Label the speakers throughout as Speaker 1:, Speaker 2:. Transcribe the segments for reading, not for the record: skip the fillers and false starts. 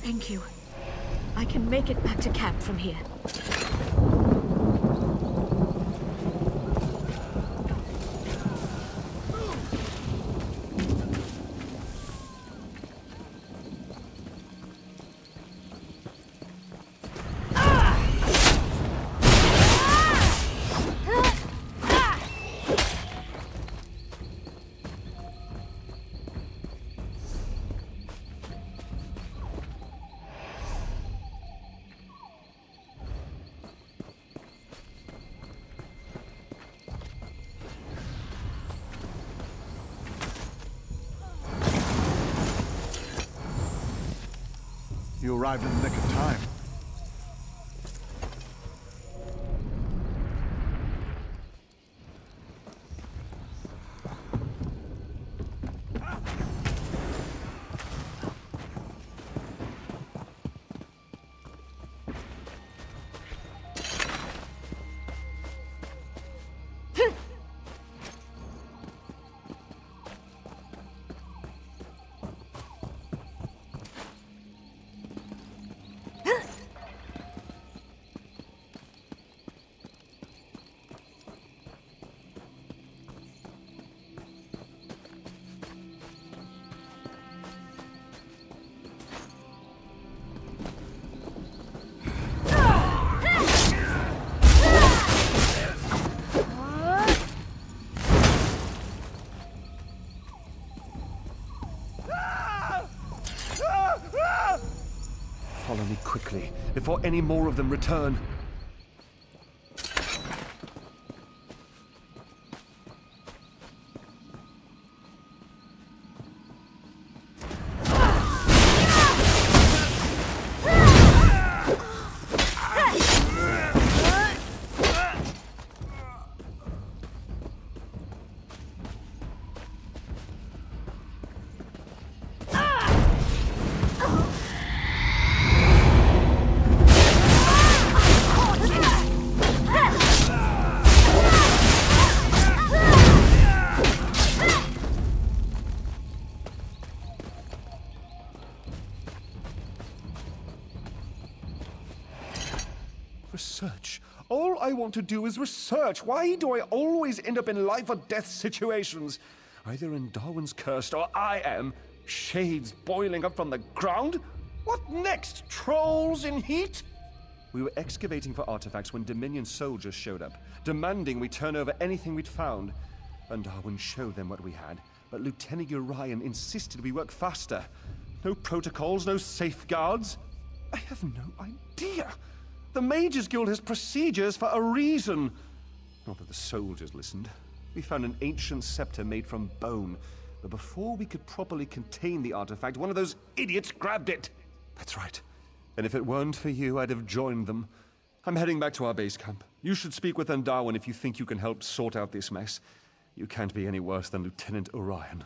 Speaker 1: Thank you. I can make it back to camp from here.
Speaker 2: You arrived in the nick of time.
Speaker 3: Follow me quickly, before any more of them return. Research. All I want to do is research. Why do I always end up in life or death situations? Either in Darwin's Cursed or I am. Shades boiling up from the ground? What next? Trolls in heat? We were excavating for artifacts when Dominion soldiers showed up, demanding we turn over anything we'd found. And Darwin showed them what we had, but Lieutenant Urian insisted we work faster. No protocols, no safeguards. I have no idea. The Mages Guild has procedures for a reason. Not that the soldiers listened. We found an ancient scepter made from bone, but before we could properly contain the artifact, one of those idiots grabbed it. That's right. And if it weren't for you, I'd have joined them. I'm heading back to our base camp. You should speak with Darwin if you think you can help sort out this mess. You can't be any worse than Lieutenant Urian.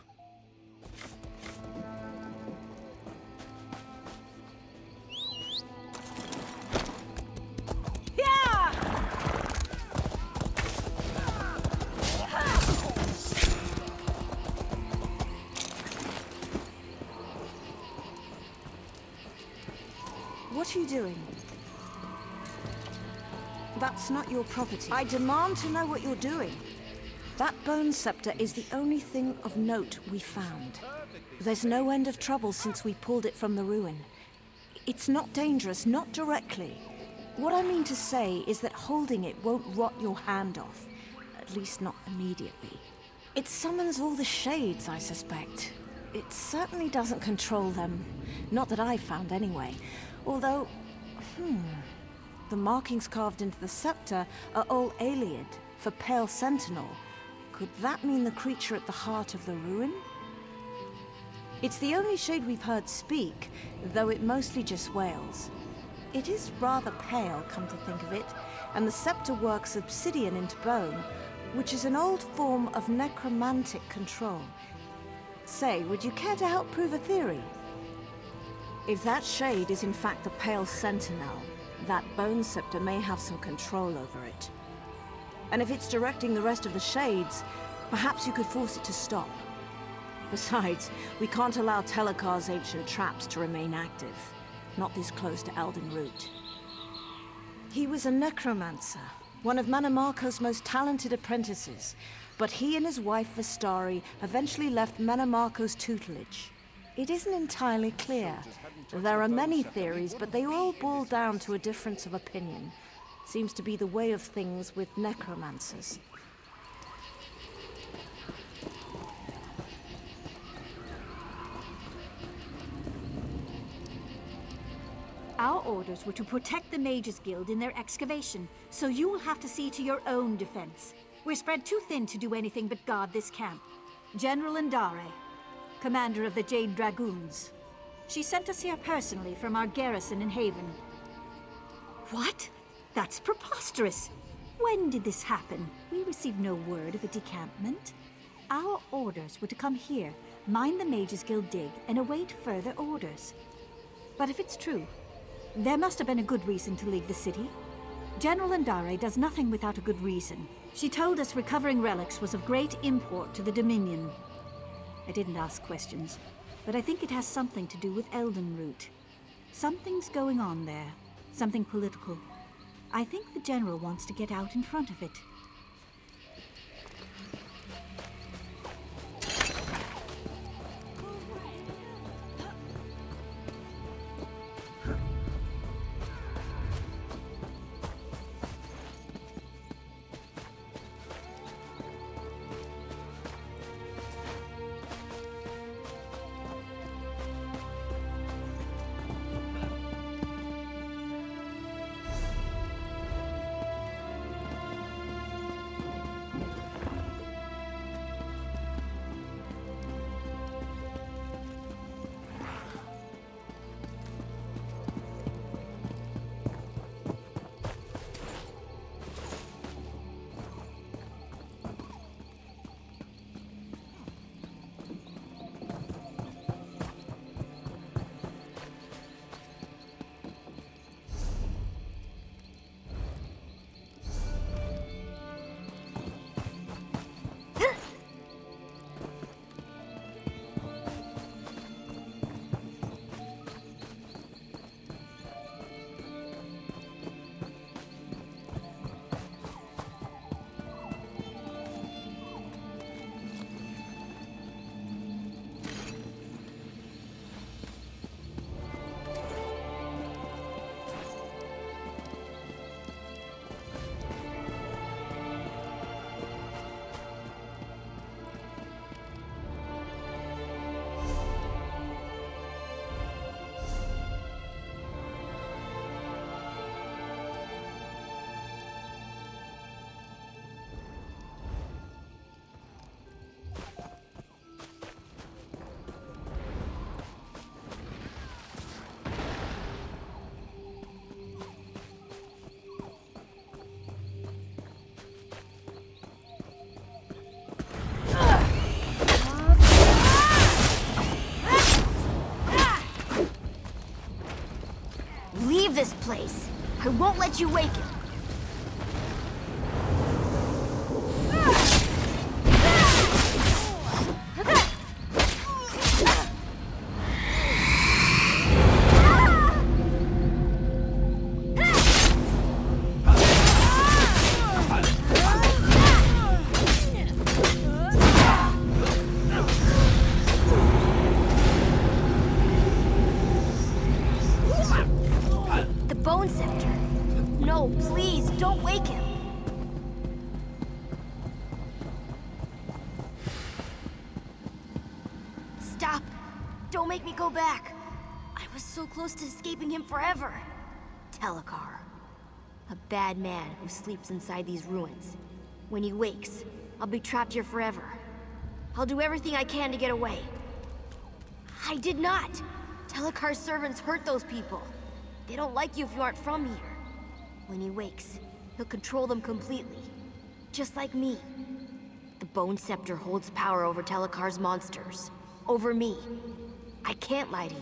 Speaker 4: What are you doing? That's not your property. I demand to know what you're doing. That bone scepter is the only thing of note we found. There's no end of trouble since we pulled it from the ruin. It's not dangerous, not directly. What I mean to say is that holding it won't rot your hand off. At least not immediately. It summons all the shades, I suspect. It certainly doesn't control them. Not that I've found anyway. Although, the markings carved into the scepter are all Ayleid, for Pale Sentinel. Could that mean the creature at the heart of the ruin? It's the only shade we've heard speak, though it mostly just wails. It is rather pale, come to think of it, and the scepter works obsidian into bone, which is an old form of necromantic control. Say, would you care to help prove a theory? If that shade is in fact the Pale Sentinel, that bone scepter may have some control over it. And if it's directing the rest of the shades, perhaps you could force it to stop. Besides, we can't allow Telacar's ancient traps to remain active. Not this close to Elden Root. He was a necromancer, one of Mannimarco's most talented apprentices, but he and his wife Vestari eventually left Mannimarco's tutelage. It isn't entirely clear. There are many theories, but they all boil down to a difference of opinion. Seems to be the way of things with necromancers.
Speaker 2: Our orders were to protect the Mages Guild in their excavation, so you will have to see to your own defense. We're spread too thin to do anything but guard this camp. General Indare, commander of the Jade Dragoons. She sent us here personally from our garrison in Haven. What? That's preposterous! When did this happen? We received no word of a decampment. Our orders were to come here, mine the Mages Guild dig, and await further orders. But if it's true, there must have been a good reason to leave the city. General Indare does nothing without a good reason. She told us recovering relics was of great import to the Dominion. I didn't ask questions, but I think it has something to do with Elden Root. Something's going on there. Something political. I think the General wants to get out in front of it.
Speaker 5: Leave this place. I won't let you wake him. bone scepter. No, please, don't wake him. Stop. Don't make me go back. I was so close to escaping him forever. Telacar. A bad man who sleeps inside these ruins. When he wakes, I'll be trapped here forever. I'll do everything I can to get away. I did not! Telacar's servants hurt those people. They don't like you if you aren't from here. When he wakes, he'll control them completely. Just like me. The Bone Scepter holds power over Telacar's monsters. Over me. I can't lie to you.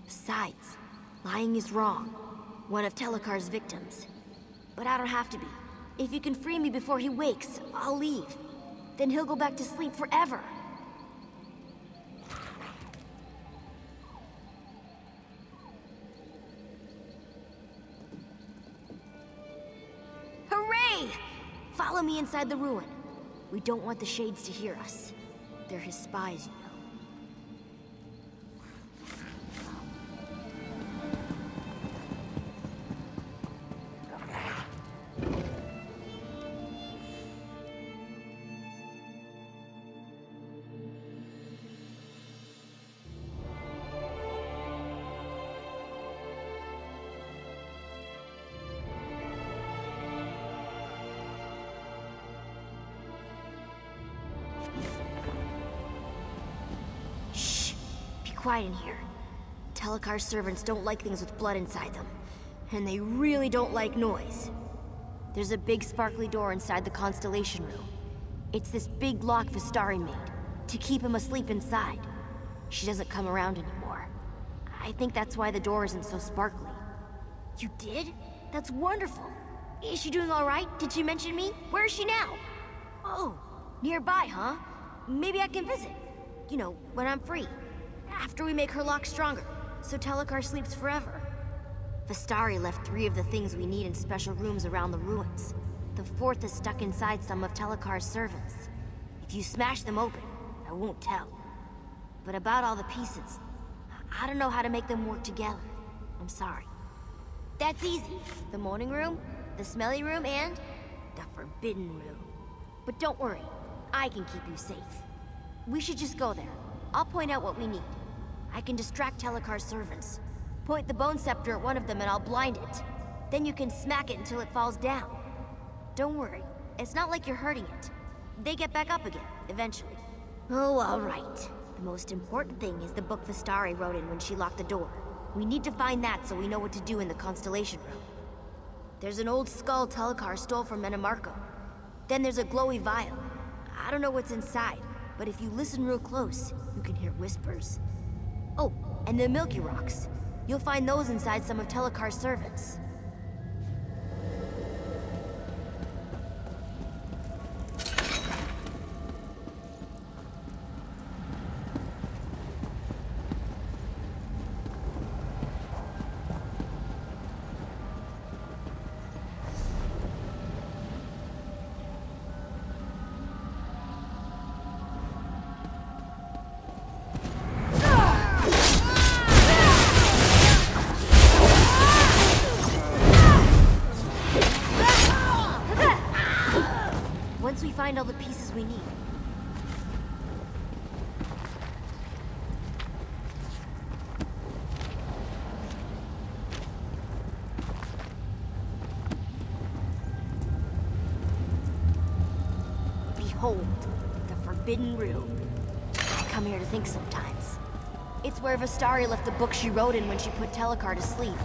Speaker 5: Besides, lying is wrong. One of Telacar's victims. But I don't have to be. If you can free me before he wakes, I'll leave. Then he'll go back to sleep forever. Hooray! Follow me inside the ruin. We don't want the Shades to hear us. They're his spies, you know. Quiet in here. Telacar's servants don't like things with blood inside them, and they really don't like noise. There's a big sparkly door inside the Constellation Room. It's this big lock Vistari made, to keep him asleep inside. She doesn't come around anymore. I think that's why the door isn't so sparkly. You did? That's wonderful. Is she doing all right? Did she mention me? Where is she now? Oh, nearby, huh? Maybe I can visit. You know, when I'm free. After we make her lock stronger, so Telacar sleeps forever. Vistari left 3 of the things we need in special rooms around the ruins. The 4th is stuck inside some of Telacar's servants. If you smash them open, I won't tell. But about all the pieces, I don't know how to make them work together. I'm sorry. That's easy. The morning room, the smelly room, and the forbidden room. But don't worry, I can keep you safe. We should just go there. I'll point out what we need. I can distract Telacar's servants. Point the Bone Scepter at one of them and I'll blind it. Then you can smack it until it falls down. Don't worry, it's not like you're hurting it. They get back up again, eventually. Oh, all right. The most important thing is the book Vistari wrote in when she locked the door. We need to find that so we know what to do in the Constellation Room. There's an old skull Telacar stole from MMORPG. Then there's a glowy vial. I don't know what's inside, but if you listen real close, you can hear whispers. Oh, and the Milky Rocks. You'll find those inside some of Telacar's servants. Find all the pieces we need. Behold, the Forbidden Room. I come here to think sometimes. It's where Vistari left the book she wrote in when she put Telacar to sleep.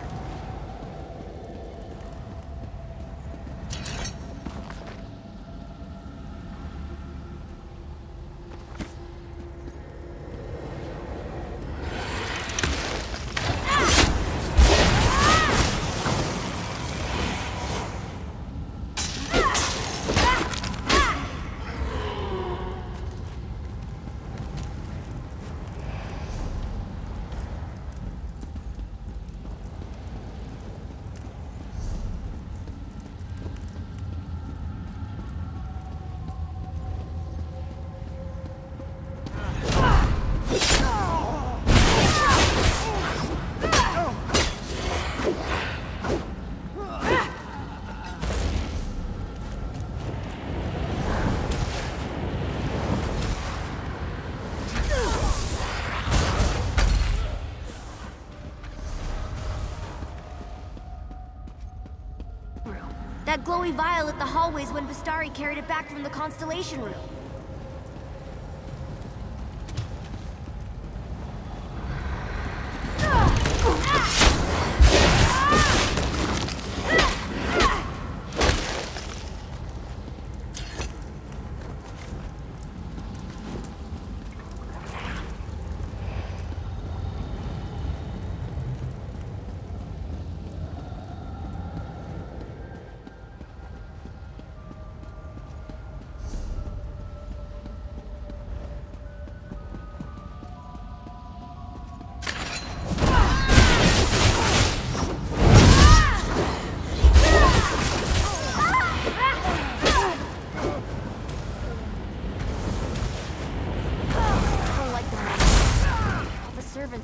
Speaker 5: That glowy vial lit the hallways when Vistari carried it back from the Constellation Room.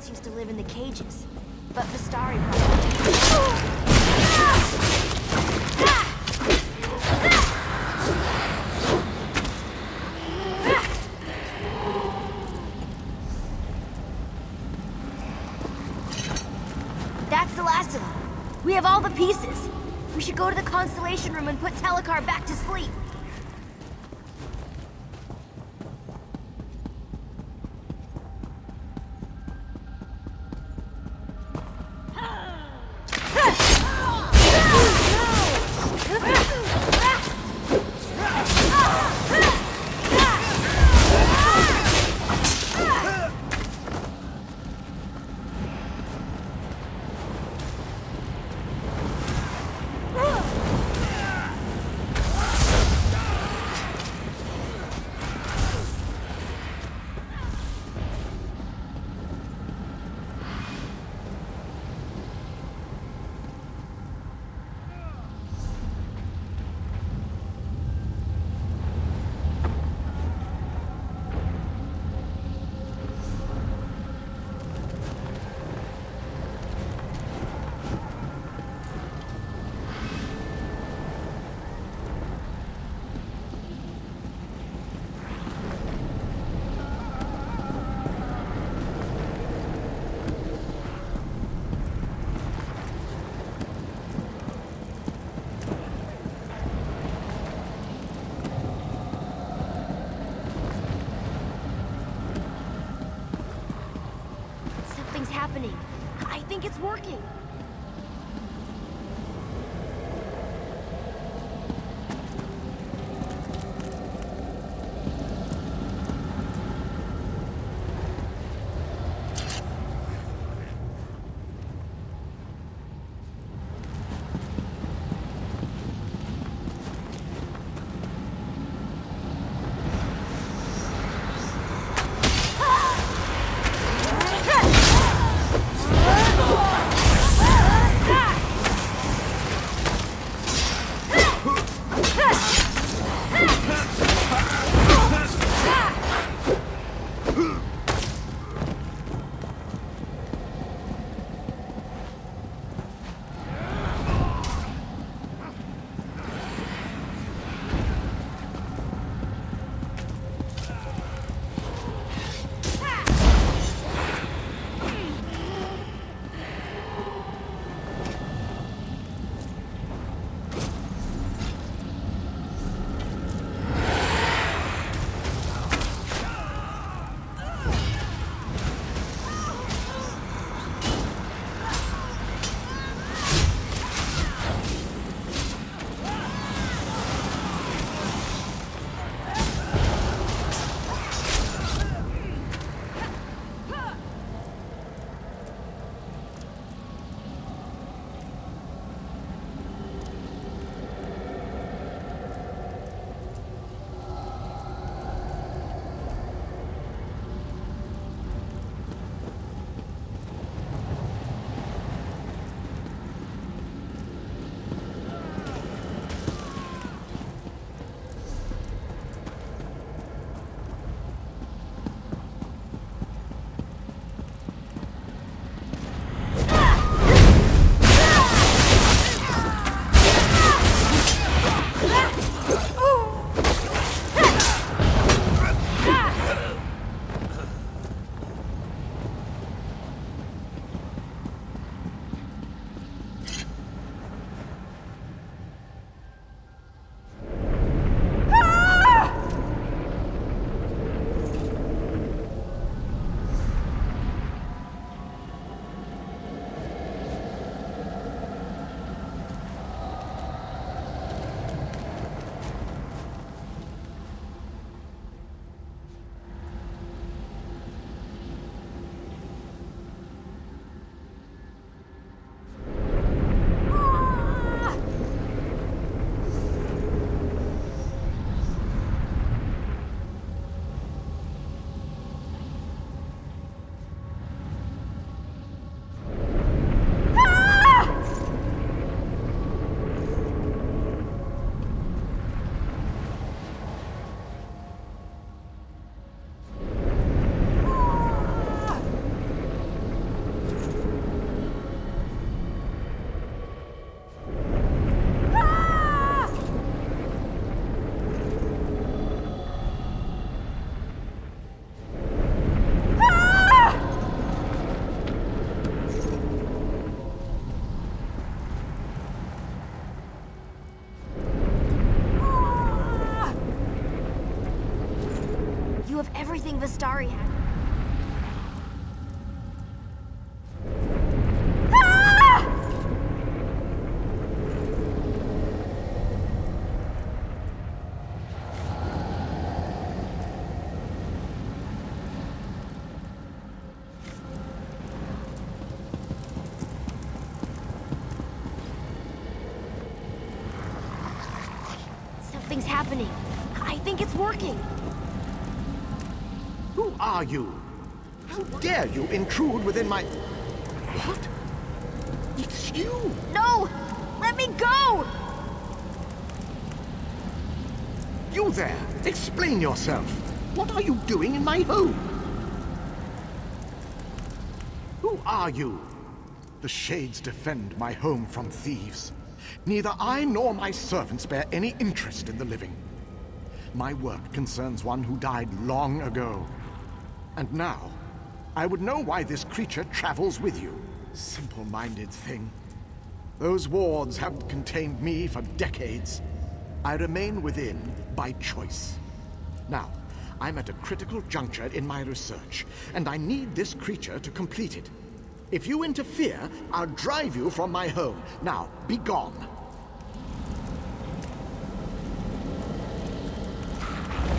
Speaker 5: Used to live in the cages, but Vistari That's the last of them. We have all the pieces. We should go to the Constellation Room and put Telacar back to sleep. Happening. I think it's working. everything Vistari had. Something's happening. I think it's working.
Speaker 6: Who are you? How dare you intrude within my... What? It's you!
Speaker 5: No! Let me go!
Speaker 6: You there! Explain yourself! What are you doing in my home? Who are you? The Shades defend my home from thieves. Neither I nor my servants bear any interest in the living. My work concerns one who died long ago. And now, I would know why this creature travels with you. Simple-minded thing. Those wards haven't contained me for decades. I remain within by choice. Now, I'm at a critical juncture in my research, and I need this creature to complete it. If you interfere, I'll drive you from my home. Now, be gone.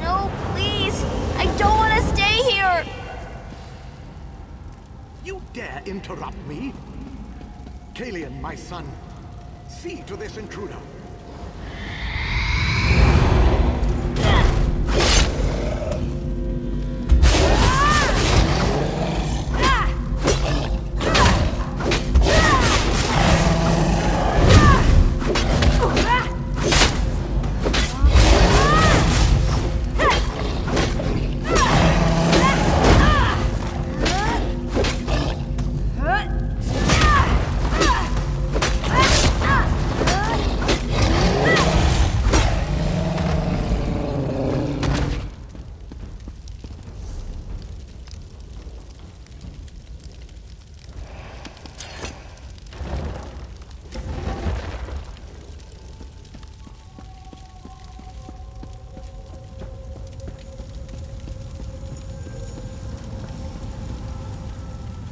Speaker 5: No, please! I don't want to stay here!
Speaker 6: You dare interrupt me? Kalian, my son, see to this intruder.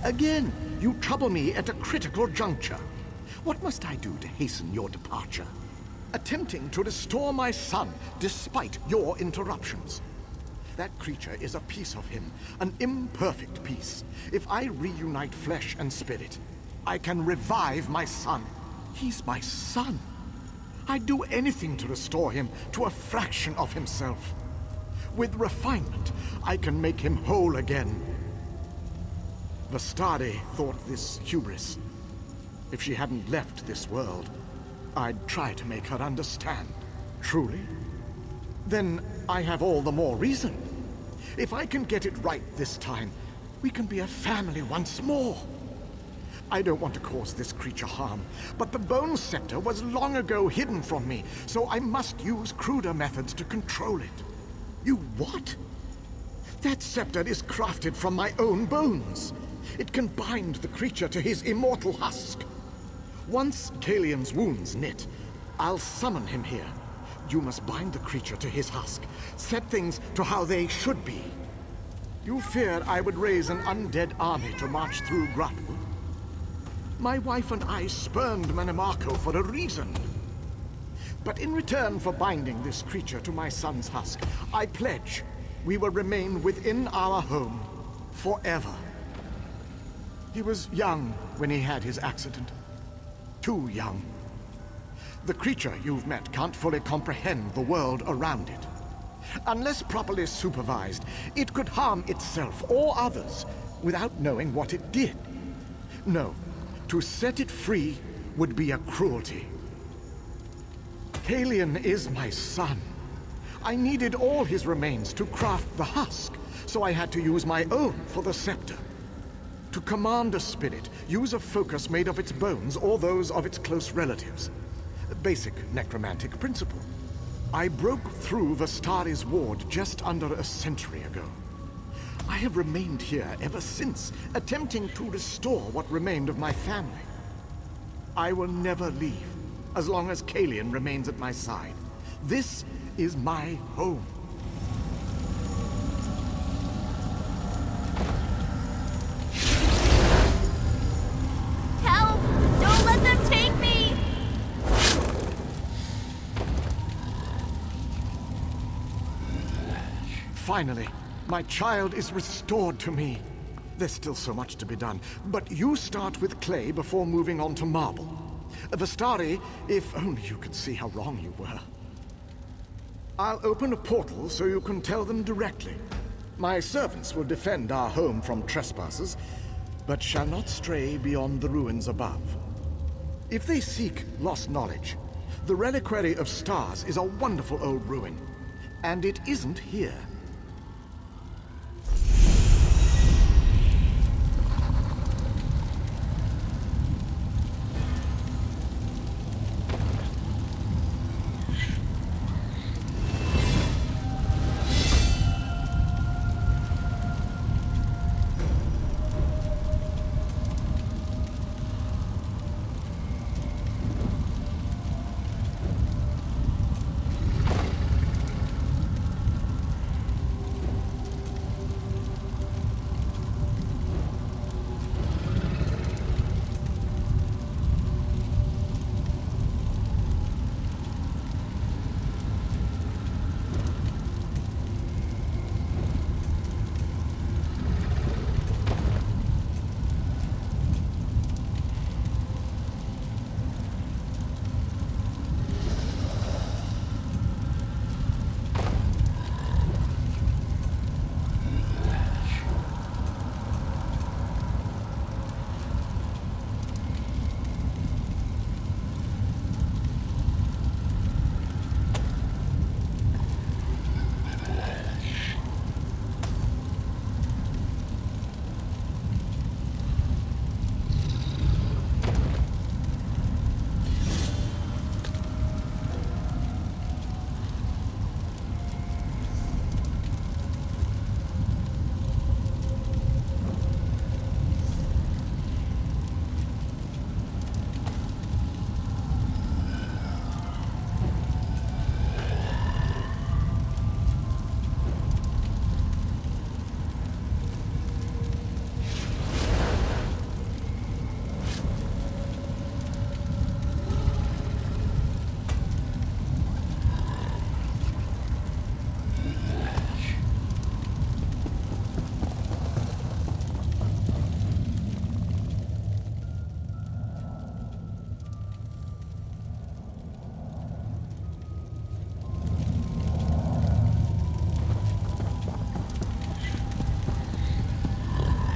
Speaker 6: Again, you trouble me at a critical juncture. What must I do to hasten your departure? Attempting to restore my son despite your interruptions. That creature is a piece of him, an imperfect piece. If I reunite flesh and spirit, I can revive my son. He's my son. I'd do anything to restore him to a fraction of himself. With refinement, I can make him whole again. Vistari thought this hubris. If she hadn't left this world, I'd try to make her understand. Truly? Then I have all the more reason. If I can get it right this time, we can be a family once more. I don't want to cause this creature harm, but the bone scepter was long ago hidden from me, so I must use cruder methods to control it. You what? That scepter is crafted from my own bones. It can bind the creature to his immortal husk. Once Kalian's wounds knit, I'll summon him here. You must bind the creature to his husk, set things to how they should be. You feared I would raise an undead army to march through Grotwood? My wife and I spurned Manamako for a reason. But in return for binding this creature to my son's husk, I pledge we will remain within our home forever. He was young when he had his accident. Too young. The creature you've met can't fully comprehend the world around it. Unless properly supervised, it could harm itself or others without knowing what it did. No, to set it free would be a cruelty. Kalian is my son. I needed all his remains to craft the husk, so I had to use my own for the scepter. To command a spirit, use a focus made of its bones or those of its close relatives. A basic necromantic principle. I broke through Vistari's ward just under a century ago. I have remained here ever since, attempting to restore what remained of my family. I will never leave, as long as Kalian remains at my side. This is my home. Finally, my child is restored to me. There's still so much to be done, but you start with clay before moving on to marble. Vestari, if only you could see how wrong you were. I'll open a portal so you can tell them directly. My servants will defend our home from trespassers, but shall not stray beyond the ruins above. If they seek lost knowledge, the Reliquary of Stars is a wonderful old ruin, and it isn't here.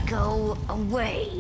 Speaker 5: Go away.